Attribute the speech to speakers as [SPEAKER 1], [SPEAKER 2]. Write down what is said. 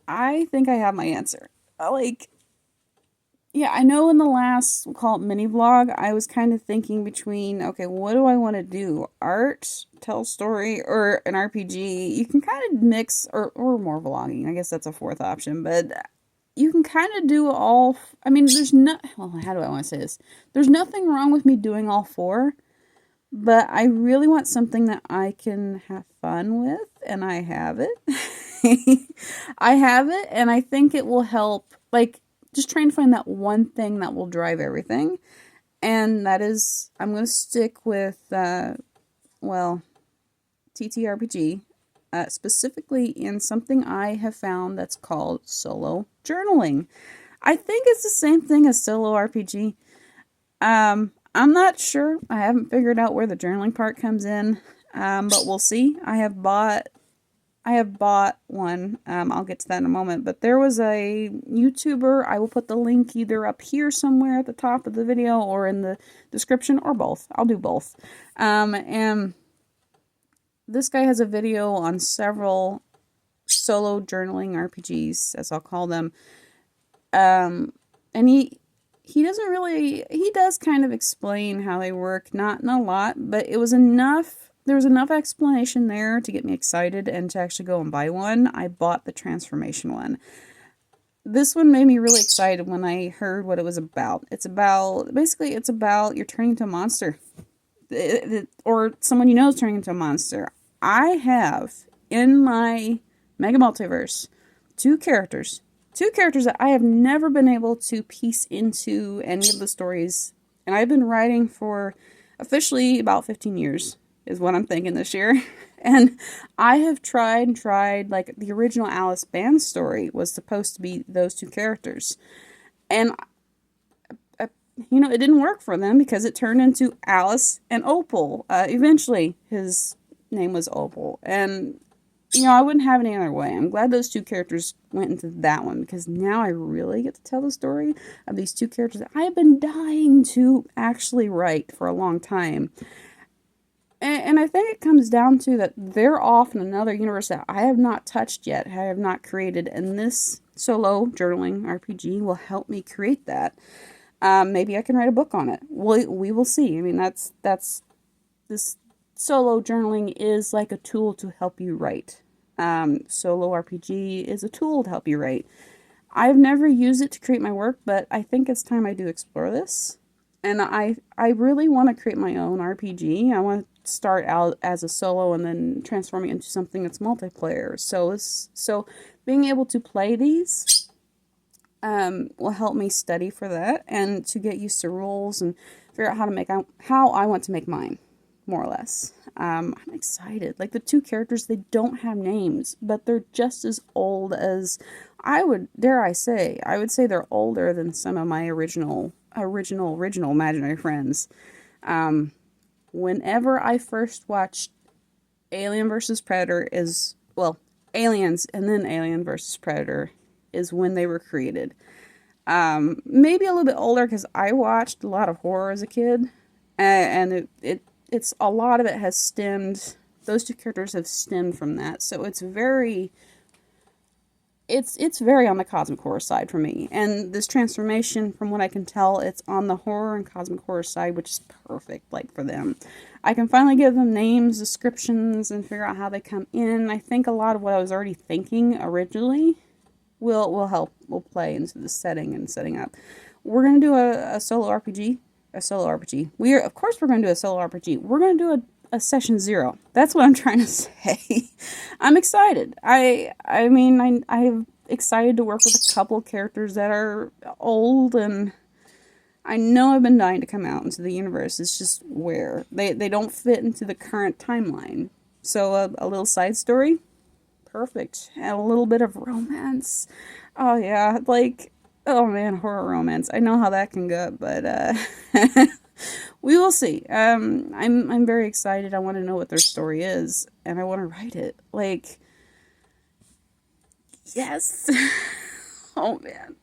[SPEAKER 1] I think I have my answer. Like, yeah, I know in the last, we'll call it mini vlog, I was kind of thinking between, okay, what do I want to do? Art, tell story, or an RPG? You can kind of mix, or more vlogging. I guess that's a fourth option, but you can kind of do all. I mean, there's no, well, how do I want to say this? There's nothing wrong with me doing all four, but I really want something that I can have fun with, and I have it. I have it, and I think it will help. Like, just trying to find that one thing that will drive everything. And that is, I'm going to stick with, well, TTRPG, specifically in something I have found that's called solo journaling. I think it's the same thing as solo RPG. I'm not sure. I haven't figured out where the journaling part comes in, but we'll see. I have bought one. I'll get to that in a moment. But there was a YouTuber. I will put the link either up here somewhere at the top of the video or in the description, or both. I'll do both. And this guy has a video on several solo journaling RPGs, as I'll call them. And he doesn't really, he does kind of explain how they work, not in a lot, but it was enough, there was enough explanation there to get me excited and to actually go and buy one. I bought the transformation one. This one made me really excited when I heard what it was about. It's about, basically it's about you're turning into a monster. Or someone you know is turning into a monster. I have, in my Mega Multiverse, two characters that I have never been able to piece into any of the stories. And I've been writing for officially about 15 years, is what I'm thinking this year. And I have tried, like the original Alice band story was supposed to be those two characters. And, you know, it didn't work for them because it turned into Alice and Opal. Eventually, his name was Opal. And you know, I wouldn't have it any other way. I'm glad those two characters went into that one, because now I really get to tell the story of these two characters that I have been dying to actually write for a long time. And I think it comes down to that they're off in another universe that I have not touched yet, I have not created, and this solo journaling RPG will help me create that. Maybe I can write a book on it. We will see. I mean, that's this solo journaling is like a tool to help you write. Solo RPG is a tool to help you write. I've never used it to create my work, but I think it's time I do explore this. And I really want to create my own RPG. I want to start out as a solo and then transform it into something that's multiplayer. So being able to play these will help me study for that and to get used to rules and figure out how I want to make mine, more or less. I'm excited. Like, the two characters, they don't have names, but they're just as old as, I would say they're older than some of my original imaginary friends. Whenever I first watched Alien vs. Predator Aliens and then Alien vs. Predator is when they were created. Maybe a little bit older because I watched a lot of horror as a kid, and it's a lot of it has stemmed, those two characters have stemmed from that. So it's very on the cosmic horror side for me. And this transformation, from what I can tell, it's on the horror and cosmic horror side, which is perfect, like, for them. I can finally give them names, descriptions, and figure out how they come in. I think a lot of what I was already thinking originally will play into the setting and setting up. We're going to do a solo RPG. Of course we're going to do a solo RPG. We're going to do a session 0. That's what I'm trying to say. I'm excited. I'm excited to work with a couple characters that are old, and I know I've been dying to come out into the universe. It's just where they don't fit into the current timeline. So a little side story, perfect. And a little bit of romance. Oh yeah, like, oh man, horror romance. I know how that can go, but we will see. I'm very excited. I want to know what their story is, and I want to write it. Like, yes. Oh man.